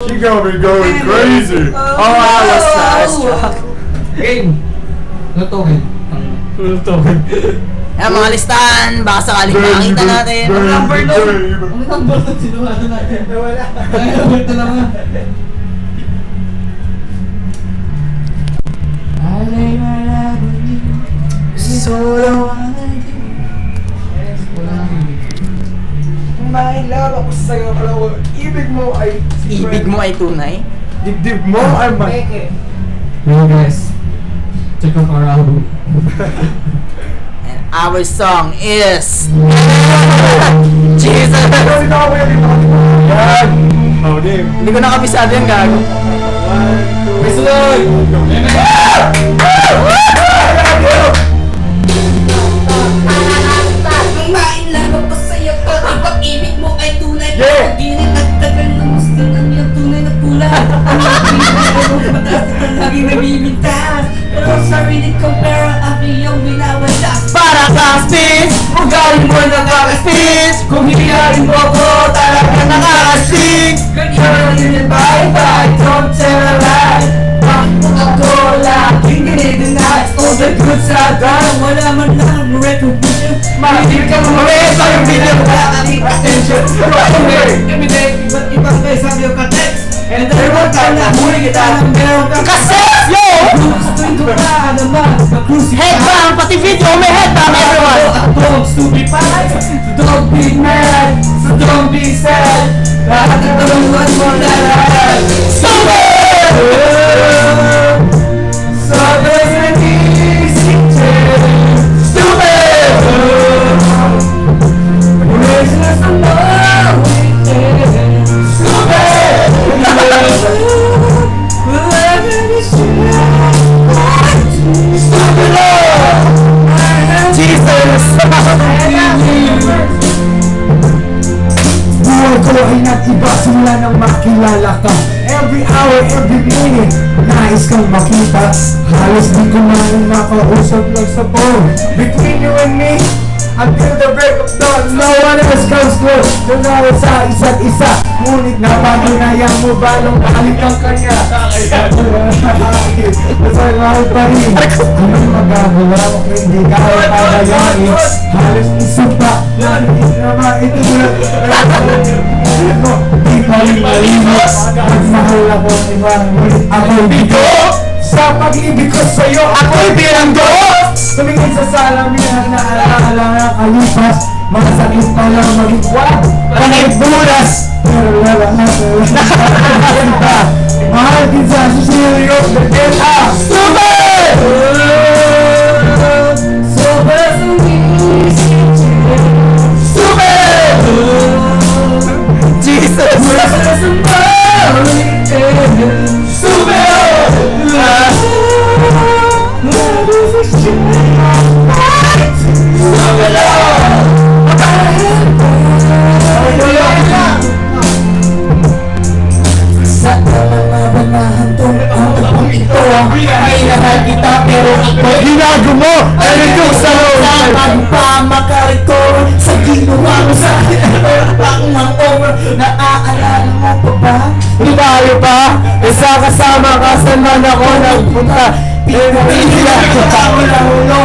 She got me going crazy. Oh, I was starstruck. Game! Lutuhin. Lutuhin. Ayan mga listahan, baka sakaling makakita natin. Baby, Ang number doon! baby. Ang number doon, sinuha na natin. Wala. Ang number doon naman. Solo My love, ako sa'yo, alam mo, ibig mo ay... ibig mo ay tunay. Dibdib mo ay Hey guys, check out our album. And our song is Jesus. Yan! Oh, game. Hindi ko nakabisado yung gago. Bisulog! Mainlove ako sa'yo kapag pag-ibig mo ay tunay. Yeah! Di rin nagtagal na gusto ng iyong tunay na kulay. Ang ibig mo mataas at laging nabibintas. Pero sarili ko pero ang iyong binawalas. Para kang fish, ugali mo nakaka-fish. Kung hiyarin mo ko, talaga nakaka-sing. Ganyan bye-bye, don't tell a lie. Ako laging dinideny. All the good side down, wala man lang recognition. Mahigil ka mo sa yung video. Nakakating attention. Every day, iba't ibang may sabi yung ka-text. And there one time na huli kita ng meron kang Cassette, yo! gustuin ko pa naman mag-crucify. Headbang, pati video, may headbang everyone. Dogs to be fine, so don't be mad, so don't be sad. Lahat ng tulungan mo na lahat. Stupid! Sobrang nagising Stupid! Restless and lonely. Stupid! Jesus! Buhay ko ay nag-iba simula nang makilala ka. Every hour, every minute, nais kang makita. Halos di ko man makausap lang sa phone. Between you and me, until the break of dawn, no one else comes close. Tunawa sa isa't isa, ngunit napatunayan mo ba nung balik ang kanya? Masal mahal pa rin. Anong magagawa mo kung hindi ka ay pabayangin? Halos isip pa, hindi naman ito di pa rin malimos. Nagmahal ako ng ibang ngunit ako'y bigo. Sa pag-ibig ko sa'yo, ako'y bilanggo. Tumingin sa salamin na alaala na kalipas. Mga sakit pa lang magigwag, panay bulas. Pero wala na mahal din sa susilyo, begin up. Stupid! Sobrang nagising Stupid! Jesus! Restless and lonely. Stupid! Sa mga banahan to, ito ang kailangan kita pero ito'y Ginago mo! Ano yung sa bago pa makarito sa ginawa mo sa akin. Meron pa akong hangover, naaalala mo pa ba? Di tayo pa? Isa kasama ka saan man ako nagpunta. Pinapila ko pa ako ng ulo.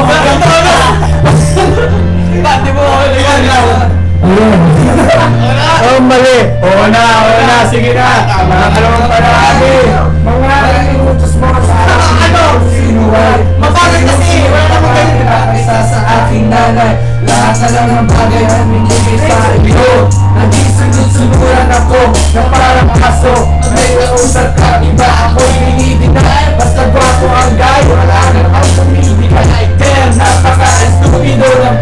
Pati mo ako nagagawa. Oh, mali. Oo na. Sige na. Mga kalawang parami. Mga inutos mo sa akin. Sinuway. Mapagod kasi, wala namang ganito. Isa sa aking nanay, lahat na lang ng bagay na minigay sa iyo. Nagsisunod-sunuran ako na parang aso. May nausap ka, iba ako'y hinidinay. Basta gwapo ang guy, wala nang ang tumibigay. Damn, napaka-estupido ng